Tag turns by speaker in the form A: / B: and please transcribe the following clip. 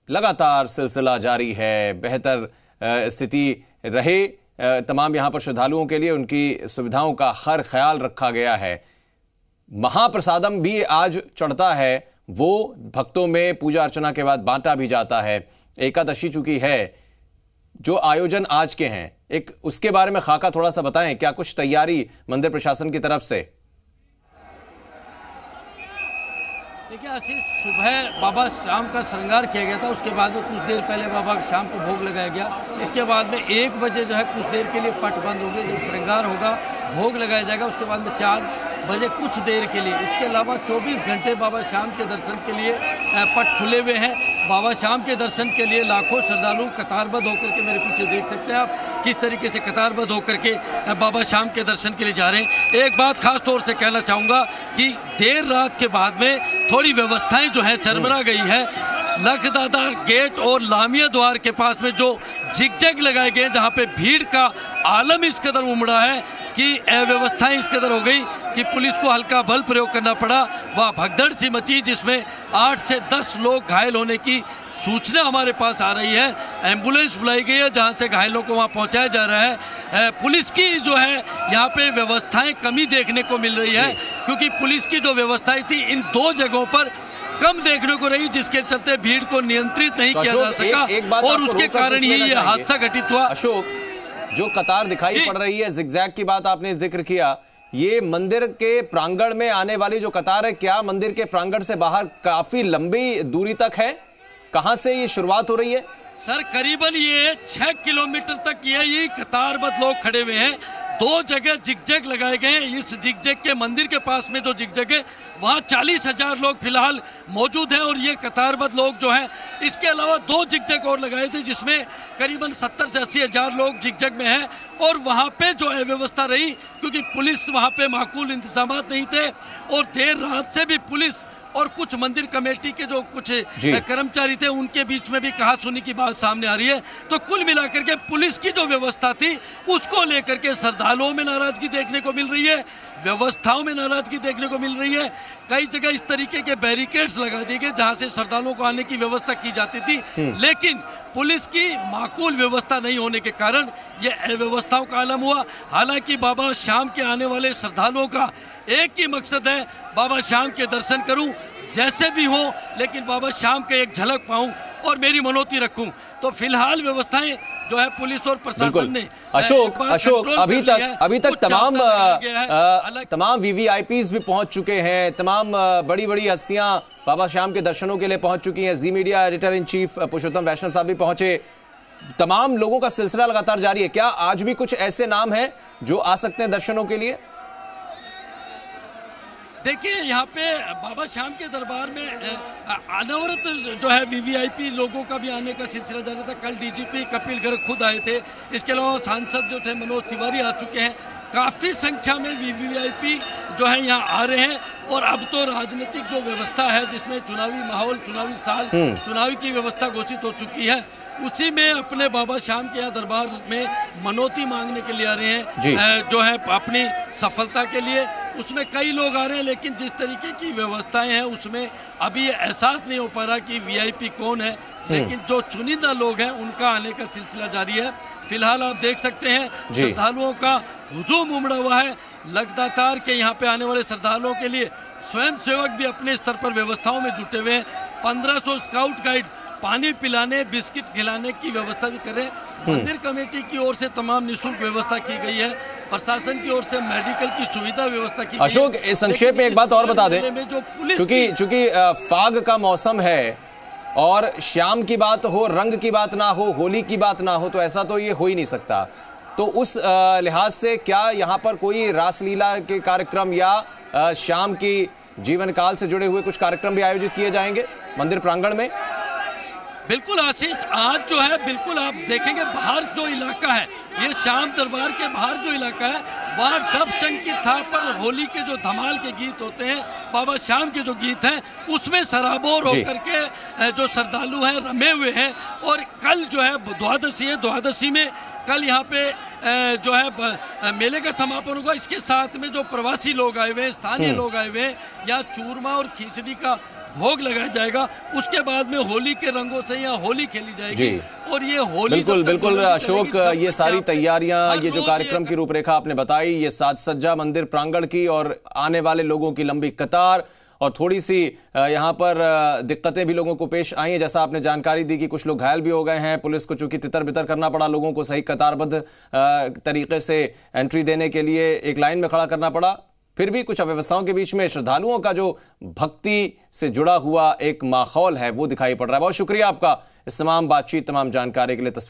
A: लगातार सिलसिला जारी है। बेहतर स्थिति रहे तमाम यहां पर श्रद्धालुओं के लिए, उनकी सुविधाओं का हर ख्याल रखा गया है। महाप्रसादम भी आज चढ़ता है, वो भक्तों में पूजा अर्चना के बाद बांटा भी जाता है। एकादशी चूंकि है, जो आयोजन आज के हैं, एक उसके बारे में खाका थोड़ा सा बताएं, क्या कुछ तैयारी मंदिर प्रशासन की तरफ से?
B: देखिए आशीष, सुबह बाबा शाम का श्रृंगार किया गया था, उसके बाद में कुछ देर पहले बाबा शाम को भोग लगाया गया। इसके बाद में 1 बजे जो है कुछ देर के लिए पट बंद हो गए। जब श्रृंगार होगा, भोग लगाया जाएगा, उसके बाद में 4 बजे कुछ देर के लिए, इसके अलावा 24 घंटे बाबा शाम के दर्शन के लिए पट खुले हुए हैं। बाबा शाम के दर्शन के लिए लाखों श्रद्धालु कतारबद्ध होकर के, मेरे पीछे देख सकते हैं आप किस तरीके से कतारबद्ध होकर के बाबा शाम के दर्शन के लिए जा रहे हैं। एक बात खास तौर से कहना चाहूँगा कि देर रात के बाद में थोड़ी व्यवस्थाएं जो है चरमरा गई है। लखदादार गेट और लामिया द्वार के पास में जो जिगजैग लगाए गए, जहाँ पे भीड़ का आलम इस कदर उमड़ा है कि अव्यवस्थाएं इस कदर हो गई कि पुलिस को हल्का बल प्रयोग करना पड़ा। वह भगदड़ सी मची, जिसमें 8 से 10 लोग घायल होने की सूचना हमारे पास आ रही है। एम्बुलेंस बुलाई गई है, जहां से घायलों को वहां पहुंचाया जा रहा है। पुलिस की जो है यहाँ पे व्यवस्थाएं कमी देखने को मिल रही है, क्योंकि पुलिस की जो व्यवस्थाएं थी इन 2 जगहों पर कम देखने को रही, जिसके चलते भीड़ को नियंत्रित नहीं किया जा सका और उसके कारण ही ये हादसा घटित हुआ।
A: अशोक, जो कतार दिखाई पड़ रही है, जिगजैग की बात आपने जिक्र किया, ये मंदिर के प्रांगण में आने वाली जो कतार है, क्या मंदिर के प्रांगण से बाहर काफी लंबी दूरी तक है? कहां से ये शुरुआत हो रही है?
B: सर करीबन ये 6 किलोमीटर तक ये कतारबद्ध लोग खड़े हुए हैं। 2 जगह जिगजैग लगाए गए हैं। इस जिगजैग के मंदिर के पास में जो जिगजैग है, वहाँ 40,000 लोग फिलहाल मौजूद हैं और ये कतारबद्ध लोग जो हैं। इसके अलावा 2 जिगजैग और लगाए थे, जिसमें करीबन 70 से 80 हज़ार लोग जिगजैग में हैं। और वहाँ पे जो अव्यवस्था रही, क्योंकि पुलिस वहाँ पे माकूल इंतजाम नहीं थे और देर रात से भी पुलिस और कुछ मंदिर कमेटी के जो कुछ कर्मचारी थे, उनके बीच में भी कहासुनी की बात सामने आ रही है। तो कुल मिलाकर के पुलिस की जो व्यवस्था थी, उसको लेकर के श्रद्धालुओं में नाराजगी देखने को मिल रही है, व्यवस्थाओं में नाराजगी देखने को मिल रही है। कई जगह इस तरीके के बैरिकेड्स लगा दिए गए, जहां से श्रद्धालुओं को आने की व्यवस्था की जाती थी, लेकिन पुलिस की माकूल व्यवस्था नहीं होने के कारण ये अव्यवस्थाओं का आलम हुआ। हालांकि बाबा शाम के आने वाले श्रद्धालुओं का एक ही मकसद है, बाबा शाम के दर्शन करूं, जैसे भी हो, लेकिन बाबा शाम के एक झलक पाऊं और मेरी मनोती रखूं। तो फिलहाल व्यवस्थाएं जो है पुलिस और प्रशासन ने
A: अशोक अभी तक तमाम वीवीआईपीज भी पहुंच चुके हैं, तमाम बड़ी बड़ी हस्तियां बाबा शाम के दर्शनों के लिए पहुंच चुकी हैं। जी मीडिया एडिटर इन चीफ पुरुषोत्तम वैष्णव साहब भी पहुंचे। तमाम लोगों का सिलसिला लगातार जारी है। क्या आज भी कुछ ऐसे नाम हैं जो आ सकते हैं दर्शनों के लिए?
B: देखिए, यहाँ पे बाबा शाम के दरबार में अनवरत जो है वीवीआईपी लोगों का भी आने का सिलसिला जारी था। कल डीजीपी कपिल गर्ग खुद आए थे। इसके अलावा सांसद जो थे मनोज तिवारी आ चुके हैं। काफ़ी संख्या में वीवीआईपी जो है यहाँ आ रहे हैं। और अब तो राजनीतिक जो व्यवस्था है, जिसमें चुनावी माहौल, चुनावी साल, चुनावी की व्यवस्था घोषित हो चुकी है, उसी में अपने बाबा शाम के यहाँ दरबार में मनोती मांगने के लिए आ रहे हैं, जो है अपनी सफलता के लिए। उसमें कई लोग आ रहे हैं, लेकिन जिस तरीके की व्यवस्थाएं हैं, उसमें अभी ये एहसास नहीं हो पा रहा कि वीआईपी कौन है, लेकिन जो चुनिंदा लोग हैं उनका आने का सिलसिला जारी है। फिलहाल आप देख सकते हैं श्रद्धालुओं का हुजूम उमड़ा हुआ है। लगातार के यहाँ पे आने वाले श्रद्धालुओं के लिए स्वयंसेवक भी अपने स्तर पर व्यवस्थाओं में जुटे हुए हैं। 1500 स्काउट गाइड पानी पिलाने, बिस्किट खिलाने की व्यवस्था भी कर रहे हैं। मंदिर कमेटी की ओर से तमाम निःशुल्क व्यवस्था की गई है। प्रशासन की ओर से मेडिकल की सुविधा व्यवस्था की गई है।
A: अशोक, संक्षेप में एक बात और बता दें, क्योंकि फाग का मौसम है और शाम की बात हो, रंग की बात ना हो, होली की बात ना हो, तो ऐसा तो ये हो ही नहीं सकता। तो उस लिहाज से क्या यहाँ पर कोई रासलीला के कार्यक्रम या शाम की जीवन काल से जुड़े हुए कुछ कार्यक्रम भी आयोजित किए जाएंगे मंदिर प्रांगण में?
B: बिल्कुल आशीष, आज जो है बिल्कुल आप देखेंगे बाहर जो इलाका है, ये शाम दरबार के बाहर जो इलाका है, वहाँ डब चंग की थाप पर होली के जो धमाल के गीत होते हैं, बाबा शाम के जो गीत हैं, उसमें सराबोर होकर के जो श्रद्धालु हैं रमे हुए हैं। और कल जो है द्वादशी है, द्वादशी में कल यहाँ पे जो है मेले का समापन होगा। इसके साथ में जो प्रवासी लोग आए हुए हैं, स्थानीय लोग आए हुए हैं, यहाँ चूरमा और खिचड़ी का भोग लगाया जाएगा, उसके बाद में होली के रंगों से यहाँ होली खेली जाएगी। और ये होली
A: बिल्कुल बिल्कुल अशोक, ये सारी तैयारियां, ये जो कार्यक्रम की रूपरेखा आपने बताई, ये साज सज्जा मंदिर प्रांगण की और आने वाले लोगों की लंबी कतार, और थोड़ी सी यहाँ पर दिक्कतें भी लोगों को पेश आई हैं, जैसा आपने जानकारी दी कि कुछ लोग घायल भी हो गए हैं। पुलिस को चूंकि तितर बितर करना पड़ा, लोगों को सही कतारबद्ध तरीके से एंट्री देने के लिए एक लाइन में खड़ा करना पड़ा, फिर भी कुछ अव्यवस्थाओं के बीच में श्रद्धालुओं का जो भक्ति से जुड़ा हुआ एक माहौल है वो दिखाई पड़ रहा है। बहुत शुक्रिया आपका इस तमाम बातचीत, तमाम जानकारी के लिए। तस्वीर